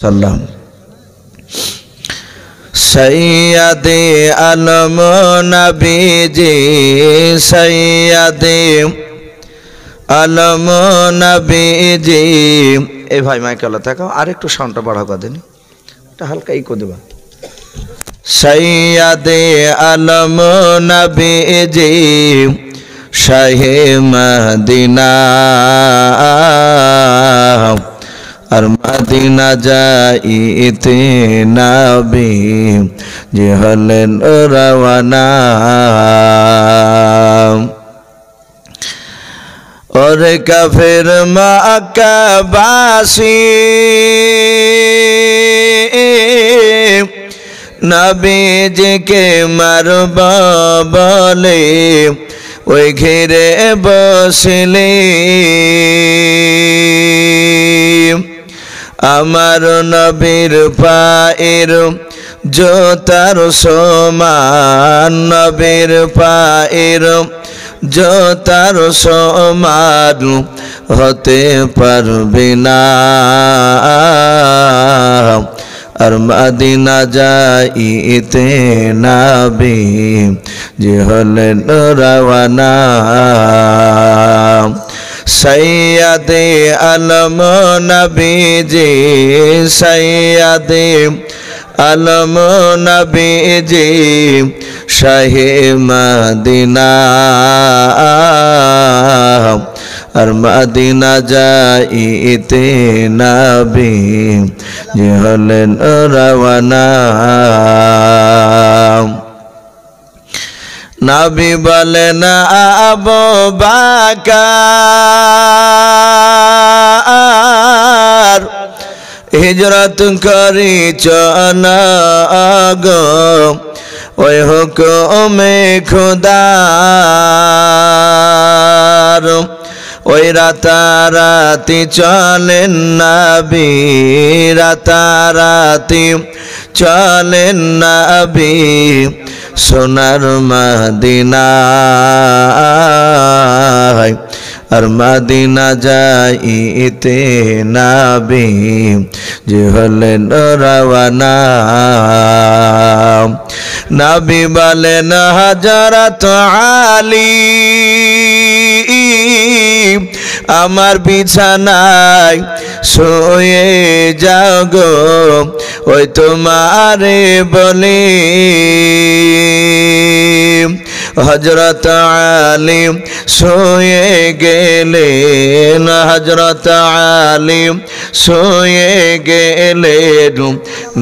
সাল্লাম। সৈয়দে আলম নবীজি সৈয়দে আলম নবীজি। এই ভাই মাইকালা থাকো, আর একটু সাউন্ডটা বাড়াও কাঁদেনি, এটা হালকা ইকো দেবা। সৈয়দে আলম নবীজি শাহে মদিনা, আর মদিনা যাইতে নবী যে হলেন রওয়ানা। ওরে কাফের মক্কাবাসী নবীজিকে মারব বলে ওই ঘিরে বসলে, আমার নবীর পায়ের জোতার সমান, নবীর পায়ের জোতার সমান হতে পারবে না, আর মদিনা যাইতে নবী যে হলেন রওয়ানা। সৈয়দে আলম নবীজি সৈয়দে আলম নবীজি শাহে মদিনা, আর মদিনা যাইতে নবী যে হলেন রওয়ানা। নবী বলেন আবু বকর হিজরত করি চল গো ওই হুকুমে খুদার, ওই রাতারাতি চলেন নবী, রাতারাতি চলেন নবী সোনার মদিনায়, আর মদিনা যাইতে নবী যে হলেন রওয়ানা। নবী বলেন হযরত আলী আমার বিছানায় শুয়ে যাও গো ওই তোমারে বলে, হযরত আলী শুয়ে গেলেন, হযরত আলী শুয়ে গেলেন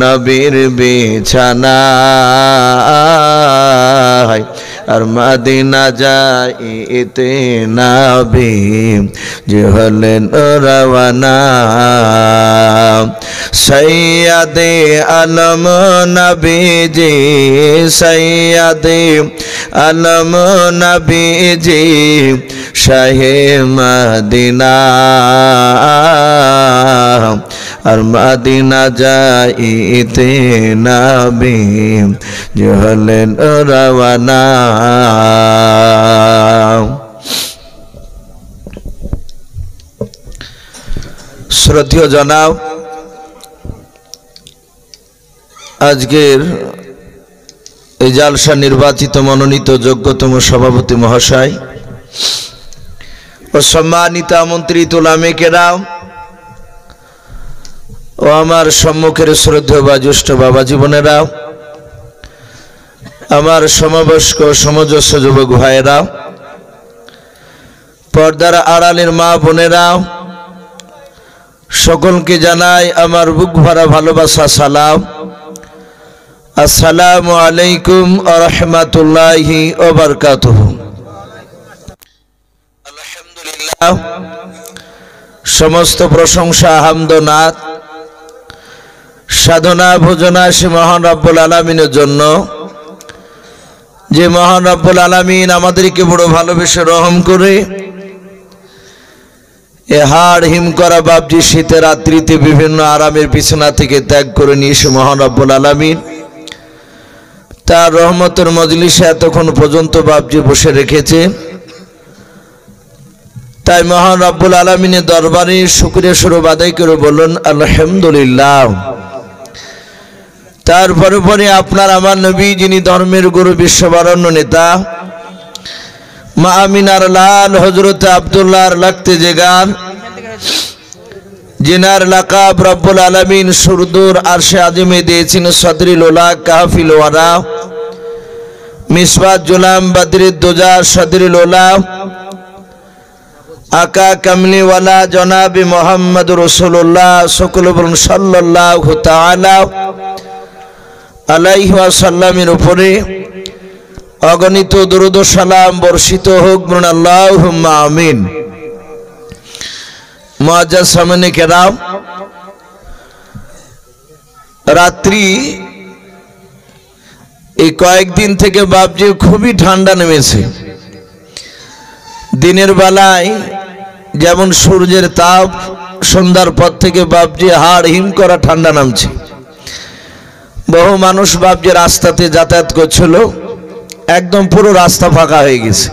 নবীর বিছানায়, আর মদিনা যাইতে নবী যে হলেন রওয়ানা। সৈয়দে আলম নবীজি সৈয়দে আলম নবীজি শাহে মদিনা, আর মদিনা যাইতে নবী যে হলেন রওয়ানা। শ্রদ্ধেয় জনাব, আজকের এই জালসা নির্বাচিত মনোনীত যোগ্যতম সভাপতি মহাশয় ও সম্মানিত আমন্ত্রিত উলামে কেরাম ও আমার সম্মুখের শ্রদ্ধেয় বা জ্যেষ্ঠ বাবা জীবনেরা, আমার সমবয়স্ক সমজস্ব যুবক ভাইয়েরা, পর্দার আড়ালের মা বোনেরা, সকলকে জানাই আমার বুক ভরা ভালোবাসা সালাম। আসসালামু আলাইকুম ওয়া রাহমাতুল্লাহি ওয়া বারাকাতুহু। আলহামদুলিল্লাহ, সমস্ত প্রশংসা হামদ ও নাত সাধনা ভোজনা সে মহান রব্বুল আলামিনের জন্য, যে মহান রব্বুল আলামিন আমাদেরকে বড় ভালোবেসে রহম করে এ হাড় হিম করা বাবজি শীতের রাত্রিতে বিভিন্ন আরামের বিছানা থেকে ত্যাগ করে নিয়ে এসে মহান রব্বুল আলামিন তার রহমতের মজলিসে এতক্ষণ পর্যন্ত বাবজি বসে রেখেছে। তাই মহান রব্বুল আলামিনের দরবারে শুকরিয়া স্বরূপ আদায় করে বলুন আলহামদুলিল্লাহ। তারপরে পরে আপনার আমার নবী, যিনি ধর্মের গুরু, বিশ্ববরণ্য নেতা, মা আমিনার লাল হযরত আব্দুল্লাহর লাগতে জেগার, जिनार लकाब रब्बुल आलमीन सुरदूर आरशे आज़िमे दिएছেন सदरिल उला काफिल वरा मिसबात जुलाम बदरिद दुजा सदरिल उला आका कमली वाला जनाब मोहम्मद रसूलुल्लाह सल्लल्लाहु ताआला अलैहि वसल्लमेर उपरे अगणित दुरूद ও সালাম বর্ষিত হোক, বলুন আল্লাহুম্মা আমিন। मुआज्जज़ सामने केराम, रात्रि कयेकदिन थेके बापजी खूबी ठंडा नेमेছে। दिनेर बेलाय जेमन सूर्येर ताप, सन्ध्यार पर थेके बापजी हाड़ हिम करा ठंडा नामছে। बहु मानुष बापजी रास्ताते यातायात करछिलो, एकदम पुरो रास्ता फाँका हये गेছে।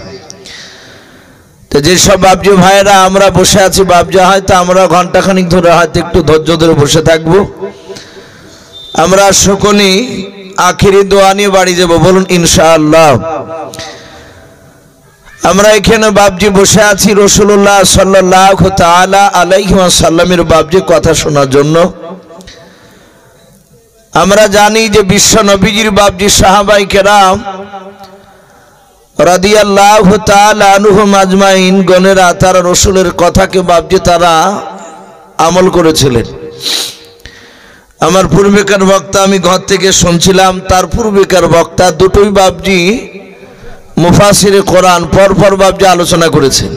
तो जे सब बापजी भाईरा आमरा बसे आछि, बापजी हयतो आमरा घंटा खानिक धरे हयतो एकटु धैर्य धरे बसे थाकबो। आमरा सकलेई आखिरी दोया निये बाड़ी जाबो, बोलुन इनशाआल्लाह। आमरा एखाने बापजी बसे आछि रसूलुल्लाह सल्लल्लाहु ताआला आलाइहि ओयासाल्लामेर बापजी कथा शोनार जन्य। आमरा जानी जे विश्व नबीजिर बापजी साहाबाए केराम রাদিয়াল্লাহু তাআলা আনহুম আজমাইন গণেরা তারা রসুলের কথাকে বাপজি তারা আমল করেছিলেন। আমার পূর্বেকার বক্তা আমি ঘর থেকে শুনছিলাম, তার পূর্বেকার বক্তা দুটোই বাপজি মুফাসিরে কোরআন পরপর বাপজি আলোচনা করেছেন।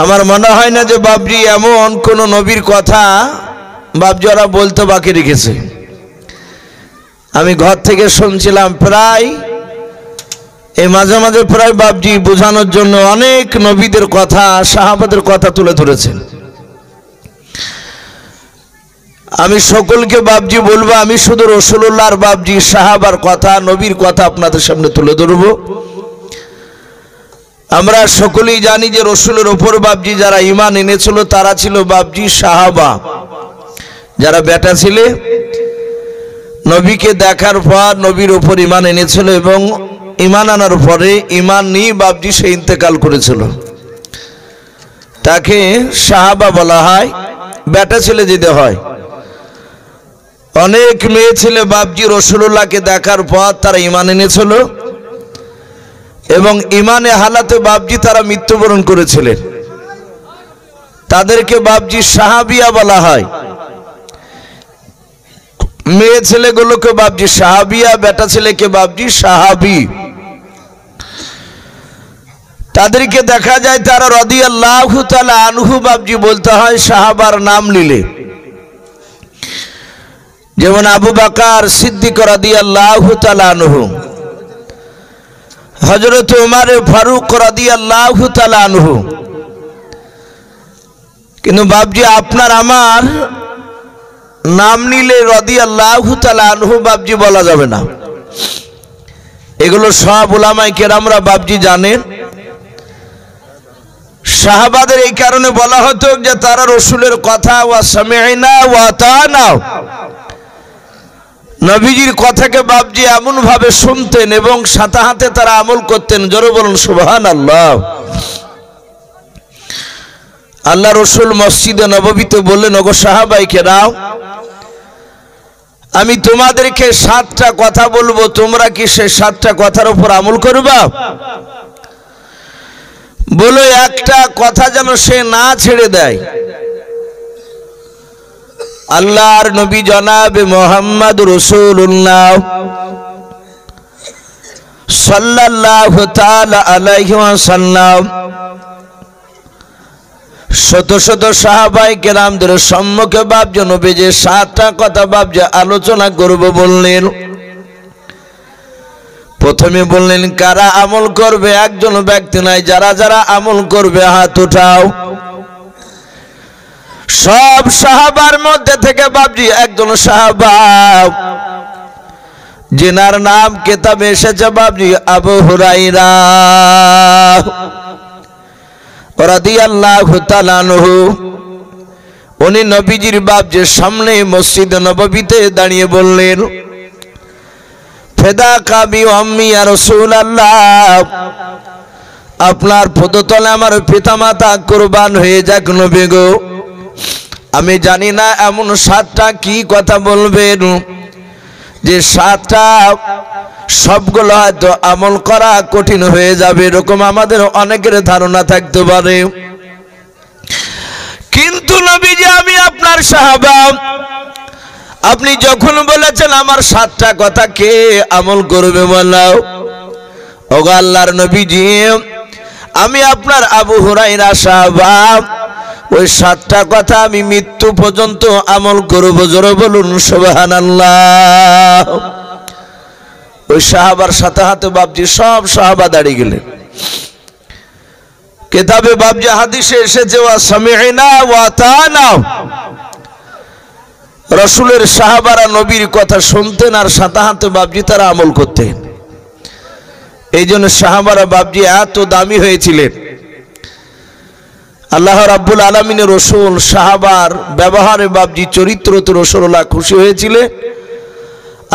আমার মনে হয় না যে বাপজি এমন কোন নবীর কথা বাপজি ওরা বলতে বাকি রেখেছে। আমি ঘর থেকে শুনছিলাম প্রায় এই মাঝে মাঝে প্রায় বাপজি বোঝানোর জন্য অনেক নবীদের কথা, সাহাবাদের কথা তুলে ধরেছেন। আমি সকলকে বাপজি বলবো, আমি শুধু রাসূলুল্লাহর বাপজি সাহাবার কথা, নবীর কথা আপনাদের সামনে তুলে ধরব। আমরা সকলেই জানি যে রাসূলের উপর বাপজি যারা ঈমান এনেছিল তারা ছিল বাপজি সাহাবা, যারা বেটা ছিলে নবীকে দেখার পর নবীর উপর ঈমান এনেছিল এবং ঈমান আনার পরে ঈমান নিয়ে বাপজি সে ইন্তেকাল করেছিল। তাকে সাহাবা বলা হয়, বেটা ছেলে যেতে হয়। অনেক মেয়ে ছেলে বাপজি রাসূলুল্লাহকে দেখার পর তারা ঈমান এনেছিল এবং ঈমানে হালাতে বাপজি তারা মৃত্যুবরণ করেছিলেন। তাদেরকে বাপজি সাহাবিয়া বলা হয়। মেয়ে ছেলেগুলোকে বাপজি সাহাবিয়া, বেটা ছেলেকে বাপজি সাহাবী। তাদেরকে দেখা যায় তারা রাদিয়াল্লাহু তাআলা আনহু বাপজি বলতে হয় সাহাবার নাম নিলে। যেমন আবু বকর সিদ্দিক রাদিয়াল্লাহু তাআলা আনহু, হযরত উমর ফারুক রাদিয়াল্লাহু তাআলা আনহু। কিন্তু বাপজি আপনার আমার নাম নিলে রাদিয়াল্লাহু তাআলা আনহু বাপজি বলা যাবে না। এগুলো সব উলামায়ে কেরামরা বাপজি জানেন। সাহাবাদের এই কারণে বলা হতো যে তারা রাসূলের কথা ওয়া সামি'না ওয়া আতা'না, নবীজির কথাকে বাপজি এমন ভাবে শুনতেন এবং সাথে সাথে তারা আমল করতেন। জোরে বলুন সুবহানাল্লাহ। আল্লাহ রাসূল মসজিদে নববীতে বললেন, ওগো সাহাবায়ে কেরাম, আমি তোমাদেরকে 7টা কথা বলবো, তোমরা কি সেই 7টা কথার উপর আমল করবা? বলো একটা কথা যেন সে না ছেড়ে দেয়। আল্লাহর নবী জনাবে মুহাম্মদ রাসূলুল্লাহ সাল্লাল্লাহু তাআলা আলাইহি ওয়াসাল্লাম শত শত সাহাবায়ে কেরামদের সম্মুখে বাপজি নবী যে 7টা কথা বাপজি আলোচনা করব বললেন। প্রথমে বললেন কারা আমল করবে, একজন ব্যক্তি নাই, যারা যারা আমল করবে হাত উঠাও। সব সাহাবার মধ্যে থেকে বাপজি একজন সাহাবা जिनार नाम किताब एसेছে बाबजी আবু হুরায়রা রাদিয়াল্লাহু তাআলা আনহু। উনি নবীজির বাপ যে সামনে মসজিদ নববীতে দাঁড়িয়ে বললেন, ফেদা কাবি আম্মি ইয়া রাসূলুল্লাহ, আপনার পদতলে আমার পিতামাতা কুরবান হয়ে যাক নবী গো। আমি জানি না এমন 7টা কি কথা বলবেন যে 7টা সবগুলো হয়তো আমল করা কঠিন হয়ে যাবে, এরকম আমাদের অনেকের ধারণা থাকতে পারে। কিন্তু নবীজি আমি আপনার সাহাবা, আপনি যখন বলেছেন আমার 7টা কথা কে আমল করবে বলাও। ওগো আল্লাহর নবীজি, আমি আপনার আবু হুরায়রা সাহাবা, ওই 7টা কথা আমি মৃত্যু পর্যন্ত আমল করব। জোরে বলুন সুবহানাল্লাহ। ওই সাহাবার সাথে হাতে বাপজি সব সাহাবা দাঁড়িয়ে গেলেন। কিতাবে বাপজি হাদিসে এসেছে ওয়া সামি'না ওয়া আতানা, রাসূলের সাহাবারা নবীর কথা শুনতেন আর সাথে হাতে বাপজি তারা আমল করতেন। এই জন্য সাহাবারা বাপজি এত দামি হয়েছিলেন। আল্লাহ রাব্বুল আলামিনের রাসূল সাহাবার ব্যবহারে বাপজি চরিত্রতে রাসূলুল্লাহ খুশি হয়েছিলেন,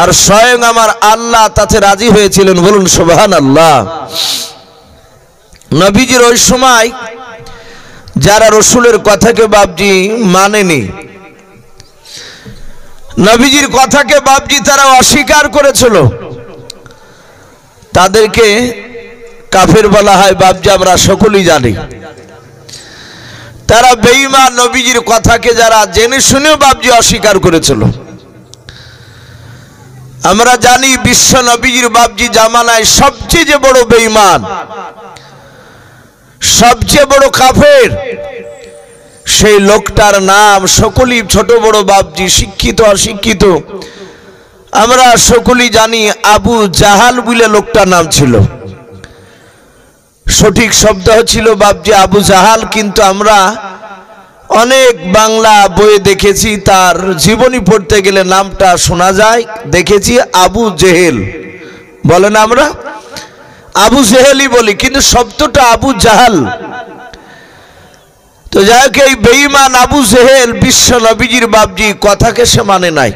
আর স্বয়ং আমার আল্লাহ তাতে রাজি হয়েছিলেন। বলুন সুবহানাল্লাহ। নবীজির ওই সময় যারা রাসূলের কথাকে বাপজি মানেনি, নবীজির কথাকে বাপজি তারা অস্বীকার করেছিল, তাদেরকে কাফের বলা হয় বাপজি, আমরা সকলেই জানি। তারা বেঈমান, নবীজির কথাকে যারা জেনে শুনেও বাপজি অস্বীকার করেছিল। আমরা জানি বিশ্ব নবীজির বাপজি জামানায় সবচেয়ে যে বড় বেঈমান, সবচেয়ে বড় কাফের, সেই লোকটার নাম সকলেই ছোট বড় বাপজি, শিক্ষিত অশিক্ষিত আমরা সকলেই জানি, আবু জাহাল বলে লোকটার নাম ছিল। সঠিক শব্দ ছিল বাপজি আবু জাহাল, কিন্তু আমরা অনেক বাংলা বইয়ে দেখেছি, তার জীবনী পড়তে গেলে নামটা শোনা যায়, দেখেছি আবু জেহেল বলে না, আমরা আবু জেহেলই বলি, কিন্তু শব্দটা আবু জাহাল। তো যাই হোক, এই বেঈমান আবু জেহেল বিশ্ব নবীজির বাপজি কথাকে সে মানে নাই।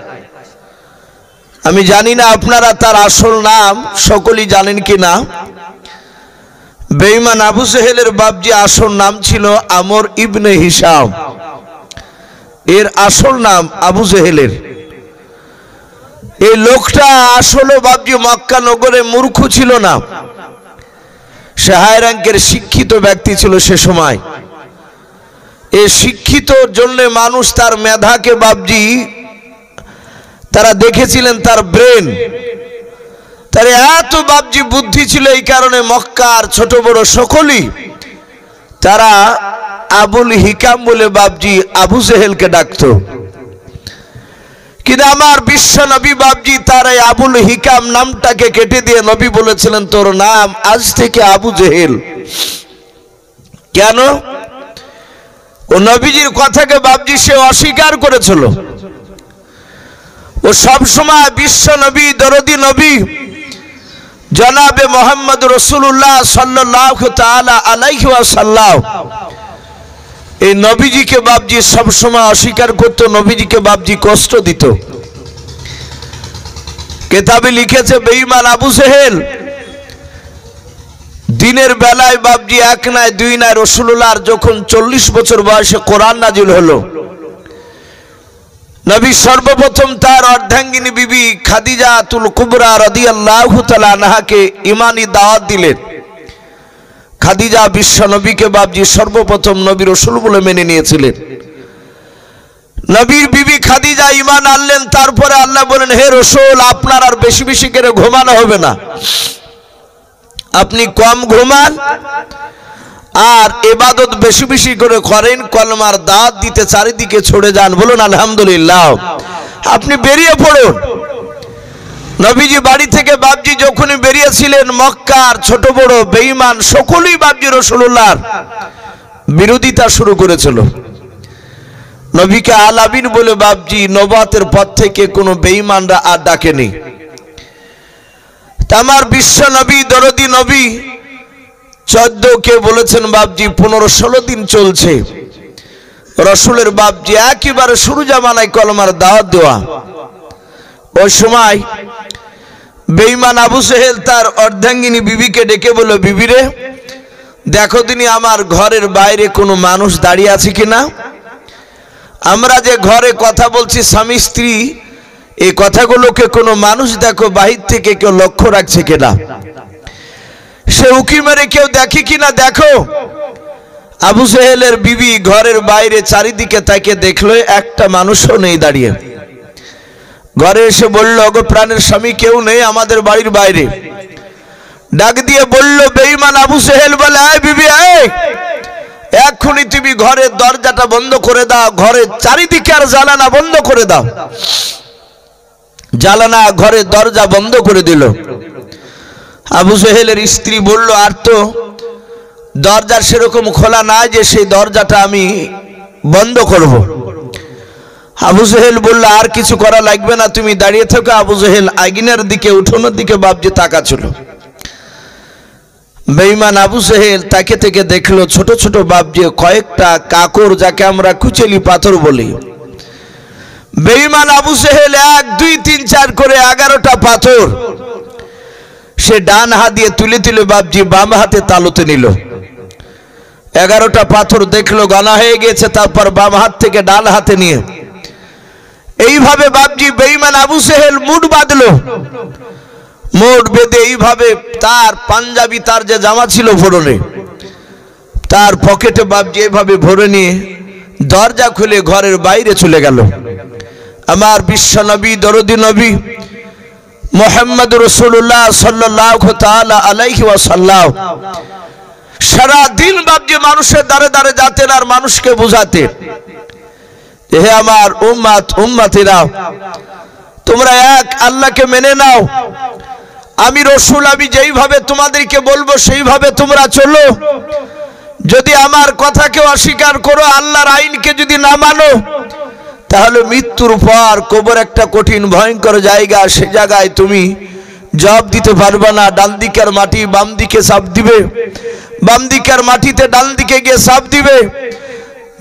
আমি জানি না আপনারা তার আসল নাম সকলেই জানেন কি না। বেঈমান আবু জেহেলের বাপজি আসল নাম ছিল আমর ইবনে হিশাম, এর আসল নাম আবু জেহেলের। এই লোকটা আসলে বাপজি মক্কা নগরে মূর্খ ছিল না, সে হাই র্যাঙ্কের শিক্ষিত ব্যক্তি ছিল সে সময়। এই শিক্ষিত জন্য মানুষ তার মেধাকে বাপজি তারা দেখেছিলেন, তার ব্রেন, তার এত বাপজি বুদ্ধি ছিল, এই কারণে মক্কার ছোট বড় সকলেই তারা আবুল হিকাম বলে বাপজি আবু জেহেলকে ডাকত। কিন্তু আমার বিশ্ব নবী বাপজি তার এই আবুল হিকাম নামটাকে কেটে দিয়ে নবী বলেছিলেন, তোর নাম আজ থেকে আবু জেহেল। কেন? ও নবীজির কথাকে বাপজি সে অস্বীকার করেছিল। ও সব সময় বিশ্ব নবী, দরদি নবী জনাবে মোহাম্মদ রাসূলুল্লাহ সাল্লাল্লাহু তাআলা আলাইহি ওয়াসাল্লাম, এই নবীজিকে বাপজি সব সময় অস্বীকার করত, নবীজিকে বাপজি কষ্ট দিত। কিতাবে লিখেছে বেঈমান আবু জেহেল দিনের বেলায় বাপজি এক নয় দুই নয়, রাসূলুল্লাহর যখন 40 বছর বয়সে কোরআন নাজিল হলো, নবী সর্বপ্রথম তার অর্ধাঙ্গিনী বিবি খাদিজাতুল কুবরা রাদিয়াল্লাহু তাআলা আনহাকে ঈমানি দাওয়াত দিলেন। খাদিজা বিশ্ব নবীকে বাপজি সর্বপ্রথম নবী রাসূল বলে মেনে নিয়েছিলেন। নবীর বিবি খাদিজা ঈমান আনলেন, তারপরে আল্লাহ বলেন, হে রাসূল, আপনার আর বেশি বেশি করে ঘুমানো হবে না, আপনি কম ঘুমান আর ইবাদত বেশি বেশি করে করেন, কলমার দাওয়াত দিতে চারিদিকে ছড়ে যান। বলুন আলহামদুলিল্লাহ। আপনি বেরিয়ে পড়ুন। নবীজি বাড়ি থেকে বাপজি যখনই বেরিয়েছিলেন, মক্কার ছোট বড় বেঈমান সকলেই বাপজি রাসূলুল্লাহর বিরোধিতা শুরু করেছিল। নবীকে আল আমিন বলে বাপজি নবুয়তের পর থেকে কোনো বেঈমানরা আর ডাকেনি। আমার বিশ্ব নবী, দরদি নবী 14 কে বলেছেন বাপজি 15-16 দিন চলছে, রসুলের বাপজি একেবারে শুরু জামানায় কলমার দাওয়াত দেওয়া। ওই সময় বেঈমান আবু সেহেল তার অর্ধাঙ্গিনী বিবিকে ডেকে বলল, বিবিরে দেখো দিনি আমার ঘরের বাইরে কোনো মানুষ দাঁড়িয়ে আছে কিনা। আমরা যে ঘরে কথা বলছি স্বামী স্ত্রী, এই কথাগুলোকে কোনো মানুষ দেখো বাহির থেকে কেউ লক্ষ্য রাখছে কিনা, সে উকি মেরে কেউ দেখে কিনা দেখো। আবু সেহেলের বিবি ঘরের বাইরে চারিদিকে তাকে দেখলো, একটা মানুষও নেই দাঁড়িয়ে। ঘরে এসে বলল, ওগো প্রাণের স্বামী কেউ নেই আমাদের বাড়ির বাইরে। ডাক দিয়ে বলল বেঈমান আবু সেহেল বলে, আয় বিবি আয়, এক্ষুনি তুমি ঘরের দরজাটা বন্ধ করে দাও, ঘরের চারিদিকে আর জ্বালানা বন্ধ করে দাও। জ্বালানা ঘরের দরজা বন্ধ করে দিল। আবু সেহেলের স্ত্রী বলল, আর তো দরজা সেরকম খোলা নাই যে সেই দরজাটা আমি বন্ধ করব। আবু সেহেল বলল, আর কিছু করা লাগবে না, তুমি দাঁড়িয়ে থাকো। আবু সেহেল আগুনের দিকে, উঠোনের দিকে বাপজি তাকাচ্ছিল। বেঈমান আবু সেহেল তাকে থেকে দেখলো ছোট ছোট বাপজি কয়েকটা কাকর, যাকে আমরা কুচেলি পাথর বলি। বেঈমান আবু সেহেল 1 2 3 4 করে 11টা পাথর সে ডান হাত দিয়ে তুলে তুলে বাপজি বাম হাতে তালুতে নিল। 11টা পাথর দেখলো গানা হয়ে গেছে, তারপর বাম হাত থেকে ডান হাতে নিয়ে এইভাবে বাপজি বেঈমান আবু সেহেল মুঠ বাঁধলো। মোট বেঁধে এইভাবে তার পাঞ্জাবি, তার যে জামা ছিল পরনে, তার পকেটে বাপজি এইভাবে ভরে নিয়ে দরজা খুলে ঘরের বাইরে চলে গেল। আমার বিশ্ব নবী, দরদি নবী মুহাম্মদ রাসূলুল্লাহ সাল্লাল্লাহু তাআলা আলাইহি ওয়াসাল্লাম সারা দিন বাপজি মানুষের দ্বারে দ্বারে যেতেন আর মানুষকে বুঝাতেন, হে আমার উম্মত উম্মতিরা, তোমরা এক আল্লাহকে মেনে নাও। আমি রসুল, আমি যেইভাবে তোমাদেরকে বলবো সেইভাবে তোমরা চলো। যদি আমার কথাকে অস্বীকার করো, আল্লাহর আইনকে যদি না মানো, তাহলে মৃত্যুর পর কবর একটা কঠিন ভয়ঙ্কর জায়গা, সে জায়গায় তুমি জবাব দিতে পারবে না। ডান দিকের মাটি বাম দিকে চাপ দিবে, বাম দিকের মাটিতে ডান দিকে গিয়ে চাপ দিবে।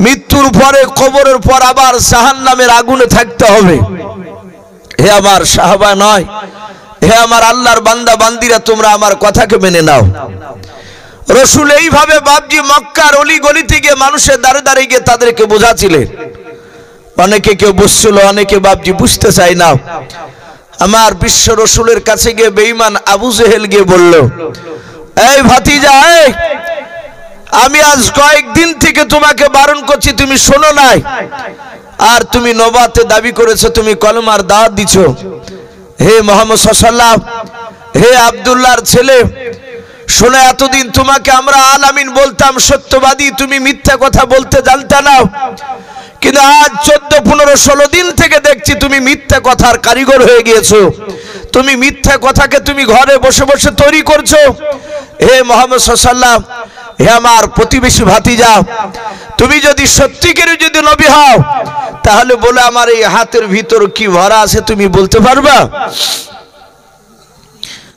মৃত্যুর পরে কবরের পর আবার জাহান্নামের আগুনে থাকতে হবে। হে আমার সাহাবা নয়, হে আমার আল্লাহর বান্দা বান্দিরা, তোমরা আমার কথাকে মেনে নাও। রসুল এইভাবে বাপজি মক্কার অলি গলিতে গিয়ে মানুষের দ্বারে দ্বারে গিয়ে তাদেরকে বোঝাছিলেন। অনেকে কেউ বুঝছিল, অনেকে বাপজি বুঝতে চায় না। আমার বিশ্ব রসুলের কাছে গিয়ে বেঈমান আবু সেহেল গিয়ে বলল, এই ভাতিজা, আমি আজ কয়েকদিন থেকে তোমাকে বারণ করছি, তুমি শোনো নাই। আর তুমি নবুয়তে দাবি করেছো, তুমি কলমার দাওয়াত দিছো। হে মুহাম্মদ সাল্লাল্লাহু, হে আব্দুল্লাহর ছেলে, শোনো, এতদিন তোমাকে আমরা আল আমিন বলতাম, সত্যবাদী। তুমি মিথ্যা কথা বলতে জানতে না, কিন্তু আজ 14 15 16 দিন থেকে দেখছি তুমি মিথ্যা কথার কারিগর হয়ে গিয়েছো। তুমি মিথ্যা কথাকে তুমি ঘরে বসে বসে তৈরি করছো। হে মুহাম্মদ সাল্লাল্লাহু, হে আমার প্রতিবেশী ভাতিজা, তুমি যদি সত্যিকারে যদি নবী হও, তাহলে বলে আমার এই হাতের ভিতর কি ভরা আছে তুমি বলতে পারবা?